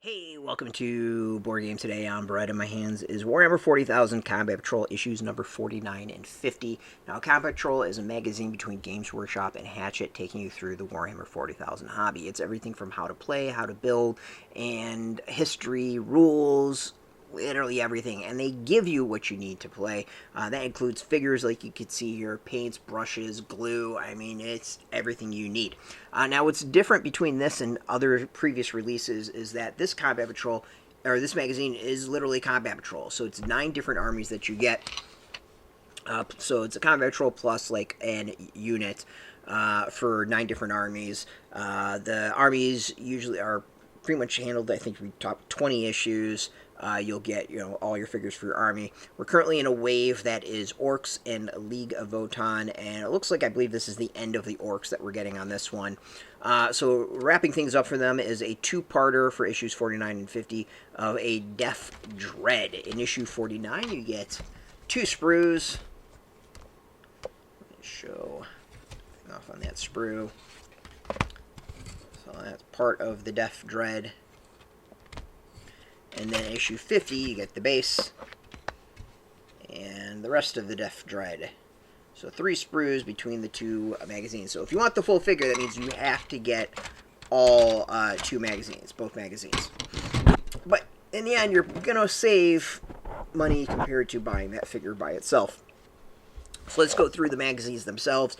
Hey, welcome to Board Game Today. I'm Brett. In my hands is Warhammer 40,000 Combat Patrol issues number 49 and 50. Now, Combat Patrol is a magazine between Games Workshop and Hatchet, taking you through the Warhammer 40,000 hobby. It's everything from how to play, how to build, and history, rules, literally everything, and they give you what you need to play. That includes figures like you could see here, paints, brushes, glue. I mean, it's everything you need. Now, what's different between this and other previous releases is that this Combat Patrol, or this magazine, is literally Combat Patrol. So it's 9 different armies that you get. So it's a Combat Patrol plus like an unit for 9 different armies. The armies usually are pretty much handled. I think we top 20 issues. You'll get all your figures for your army. We're currently in a wave that is Orcs and League of Votann, and it looks like I believe this is the end of the Orcs that we're getting on this one. So wrapping things up for them is a 2-parter for issues 49 and 50 of a Deff Dread. In issue 49, you get 2 sprues. Show off on that sprue. So that's part of the Deff Dread. And then issue 50, you get the base and the rest of the Deff Dread. So 3 sprues between the 2 magazines. So if you want the full figure, that means you have to get all 2 magazines, both magazines. But in the end, you're going to save money compared to buying that figure by itself. So let's go through the magazines themselves.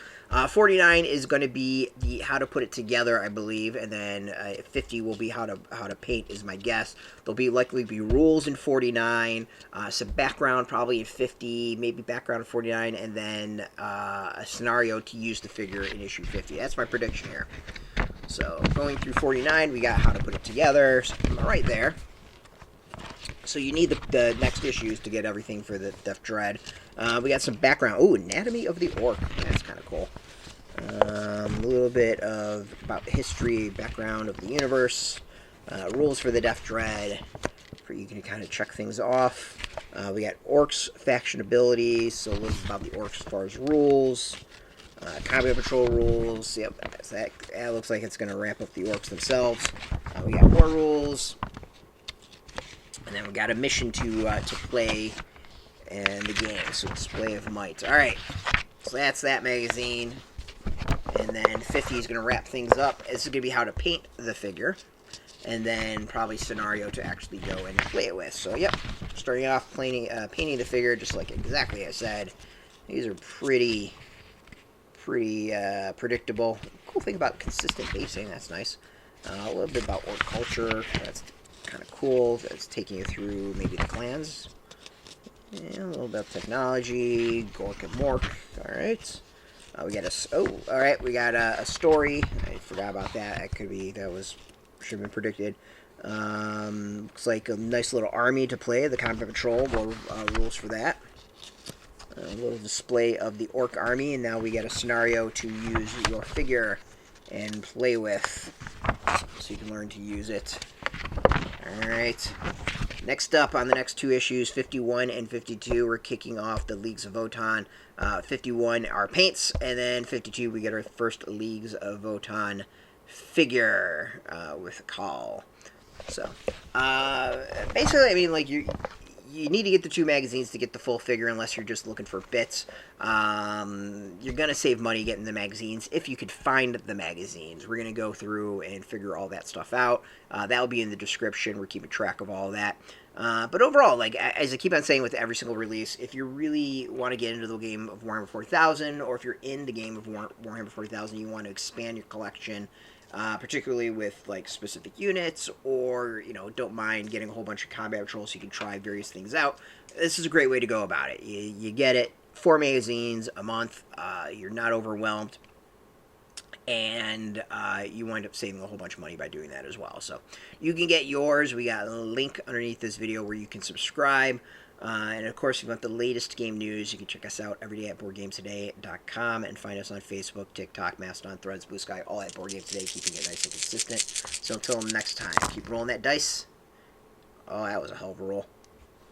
49 is going to be the how to put it together, I believe, and then 50 will be how to paint, is my guess. There'll likely be rules in 49, some background probably in 50, maybe background in 49, and then a scenario to use the figure in issue 50. That's my prediction here. So going through 49, we got how to put it together, so right there. So you need the next issues to get everything for the Deff Dread. We got some background. Ooh, Anatomy of the Orc. That's kind of cool. A little bit about history, background of the universe. Rules for the Deff Dread. For you can kind of check things off. We got Orcs faction abilities. So a little about the Orcs as far as rules. Combat Patrol rules. Yep, that looks like it's going to ramp up the Orcs themselves. We got more rules. And then we got a mission to play in the game, so Display of Might. Alright, so that's that magazine. And then 50 is going to wrap things up. This is going to be how to paint the figure. And then probably scenario to actually go and play it with. So, yep, starting off painting the figure just like exactly I said. These are pretty predictable. Cool thing about consistent basing, that's nice. A little bit about orc culture, that's kind of cool. That's taking you through maybe the clans. Yeah, a little bit of technology, Gork and Mork. Alright. We got we got a story. I forgot about that. Should have been predicted. Looks like a nice little army to play. The Combat Patrol, more rules for that. A little display of the Orc army, and now we get a scenario to use your figure and play with, so you can learn to use it. Alright, next up on the next 2 issues, 51 and 52, we're kicking off the Leagues of Votann. 51 are paints, and then 52 we get our first Leagues of Votann figure with a call. So, basically, I mean, like, you need to get the 2 magazines to get the full figure unless you're just looking for bits. You're going to save money getting the magazines if you could find the magazines. We're going to go through and figure all that stuff out. That'll be in the description. We're keeping track of all that. But overall, like, as I keep on saying with every single release, if you really want to get into the game of Warhammer 40,000, or if you're in the game of Warhammer 40,000, you want to expand your collection, particularly with like specific units, or don't mind getting a whole bunch of combat patrols so you can try various things out. This is a great way to go about it. You get it, 4 magazines a month. You're not overwhelmed, and you wind up saving a whole bunch of money by doing that as well. So you can get yours. We got a link underneath this video where you can subscribe. And of course, if you want the latest game news, you can check us out every day at BoardGameToday.com and find us on Facebook, TikTok, Mastodon, Threads, Blue Sky, all at Board Game Today, keeping it nice and consistent. So until next time, keep rolling that dice. Oh, that was a hell of a roll.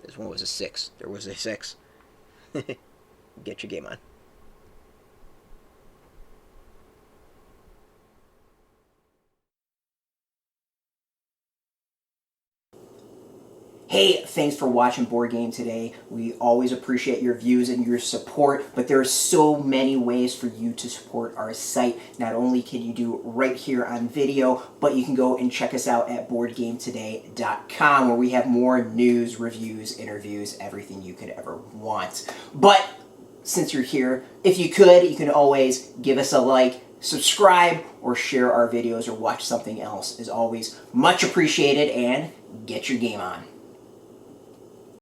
This one was a 6. There was a 6. Get your game on. Hey, thanks for watching Board Game Today. We always appreciate your views and your support, but there are so many ways for you to support our site. Not only can you do it right here on video, but you can go and check us out at boardgametoday.com, where we have more news, reviews, interviews, everything you could ever want. But since you're here, if you can always give us a like, subscribe, or share our videos or watch something else. Is always much appreciated, and get your game on.